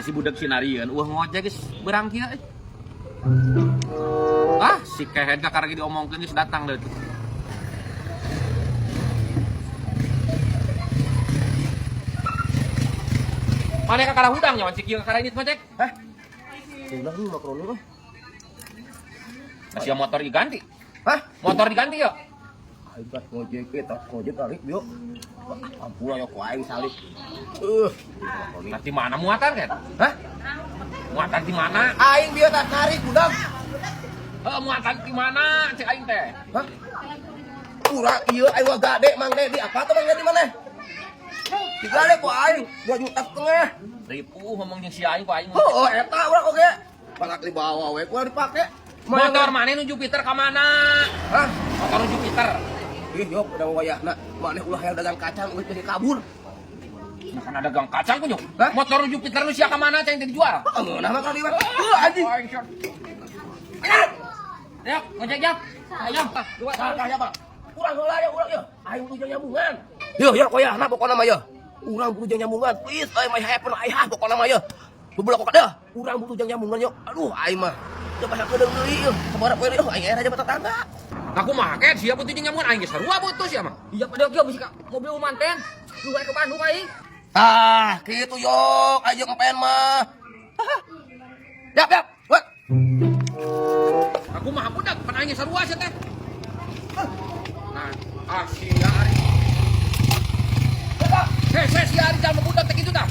si budak sinarian ngojek geus berang kieu. Si kehead kakak lagi diomongkeun geus datang deui. Mana kakak hudang nyawan si kieu kakak ini mah cek? Hah? Udah lu makrono. Masih motor diganti. Hah? Motor diganti ya? Hebat ngojek eta, ngojek tarik yuk. Ampun ayo ku aing salib. Nanti mana muatan kan? Hah? Muatan di mana? Aing dia tak narik budak. Muatan di mana cek aing teh? Hah? Urang ieu aing wa gade Mang Dedi. Apa tuh Mang Dedi mana? Digade ku aing 2,5 juta. Ribu ngomong jeung si aing ku aing. Oh, eta urang oge. Panak di bawah we ku dipake. Motor mana nu Jupiter ka mana? Hah? Motor nu Jupiter. Ih, yok udah wayahna. Maneh ulah hayang dagang kacang geus jadi kabur. Nah, kan ada gang kacang kunyuk. Hah? Motor nu Jupiter nu sia ka mana ceng dijual? Ngeunah mah kali we. Anjing. Ya, ngojek ya. Ayo, dua Salah ya, Pak. Urang heula ya, urang ya. Aing kudu nyambungan. Yo, ya koyahna pokona mah ya. Urang kudu nyambungan. Please, my happen aya pokona mah ya. Beubeul kok dah. Urang butuh nyambungan yo. Aduh, aing mah. Coba hakeun deui yeuh. Sabaraha poe deui aing aja mah tetangga. aku mah ket siapa tuh nyamun aing geus sarua butuh sia mah. Iya pada kieu bisi ka mobil manten. Lu ke Bandung aing. Gitu yok, aja ngepen mah. Yap, yap. Wah. Aku mah budak pan aing geus sarua sia teh. Nah, sia ari. Sia ari jalma budak teh kitu tah.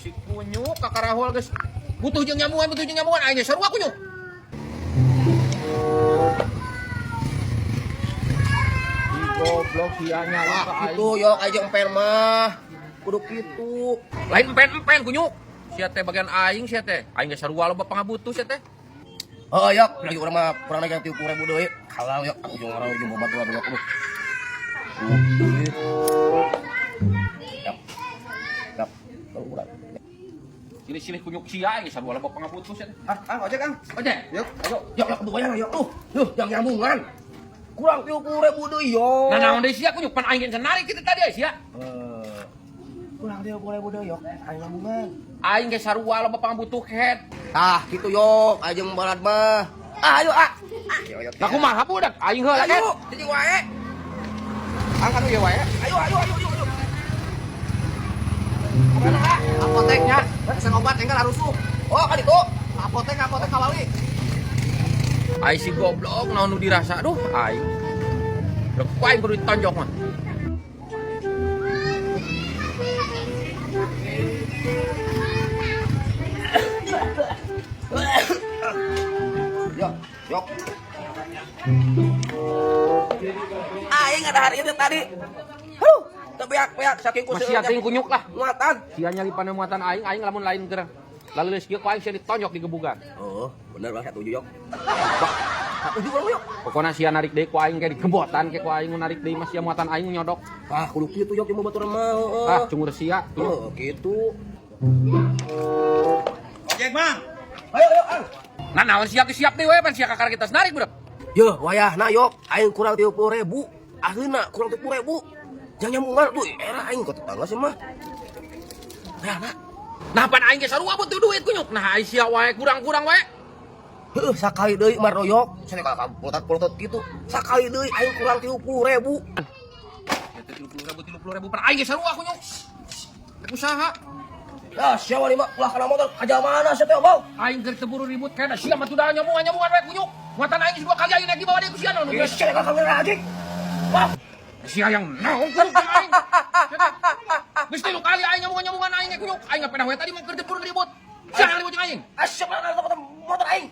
Si kunyuk kakarahol geus butuh jeung nyamungan aing geus sarua kunyuk. Goblok sia nyari ka aing. Gitu yok, aja ngepen mah. Kudu kitu. Lain empen kunyuk. Sia teh bagian aing sia teh. Aing geus sarua loba pangabutuh sia teh. Oh, yok, lagi urang mah kurang lagi 30.000 deui. Halal yok, ujung urang ujung baturan yok. Yap. Yap. Urang. Silih-silih kunyuk sia aing geus sarua loba pangabutuh sia teh. Ojek, Kang. Ojek, Yuk, ayo. Yok, yok, kedua ya, yok. Yang nyambungan. Kurang 30.000 deui, yok. Nah naon deui sia kunyuk pan aing geus narik kitu tadi sia. Kurang 30.000 deui, yok. Ayo nyambungan. Aing geus sarua loba pangabutuh ket. Gitu yok, aja balad mah. Ayo, Ayo. Lah kumaha budak aing heula ket. Ayo, jadi wae. Angkat ieu wae. Ayo. Mana apoteknya? Pesen obat enggal harusuh. Oh, kan itu. Apotek kawali. Aing si goblok naon nu dirasa duh aing. Rek aing kudu ditonjok mah. Yok. Aing ada hari itu tadi. Tebeak saking ku Masih ating kunyuk lah. muatan. Sia nyari pana muatan aing lamun lain keur. Lalu geus kieu ku aing sia ditonjok di gebugan. Oh, bener lah 7 yok. 7 urang yok. Pokona sia narik deui ku aing ke digebotan ke ku aing narik deui mah sia muatan aing nyodok. Kudu kitu yok mau baturan mah. Cungur sia. Oh, gitu. Ojek, Bang. Ayo, Ang. Nah naon sia geus siap deui we pan sia kakar kita narik budak. Yo, wayahna yok. Aing kurang 30.000. Akhirna kurang 30.000. Jangan nyambungan tuh, era aing kok tetangga sih mah. Ya, nak. Nah pan aing geus sarua butuh duit kunyuk. Nah ai sia wae kurang-kurang wae. Heuh, sakali deui mah royok. Cenah ka polotot kitu. Sakali deui aing kurang 30.000. Ya 30.000 pan aing geus sarua kunyuk. Usaha. Dah, siapa nih, Mak? Ulah kana motor aja mana sih teh, Bang? Aing keur teburu ribut kana sia mah tuh nyamungan wae kunyuk. Muatan aing dua kali aing naik di bawah dia ku sia naon. Ya, cenah ka kamera lagi. Wah, Sia yang naon kan aing. Geus 3 kali aing nyamungan aing kunyuk. Aing pernah we tadi mah keur teburu ribut. Sia yang ribut jeung aing. asyik mana motor aing.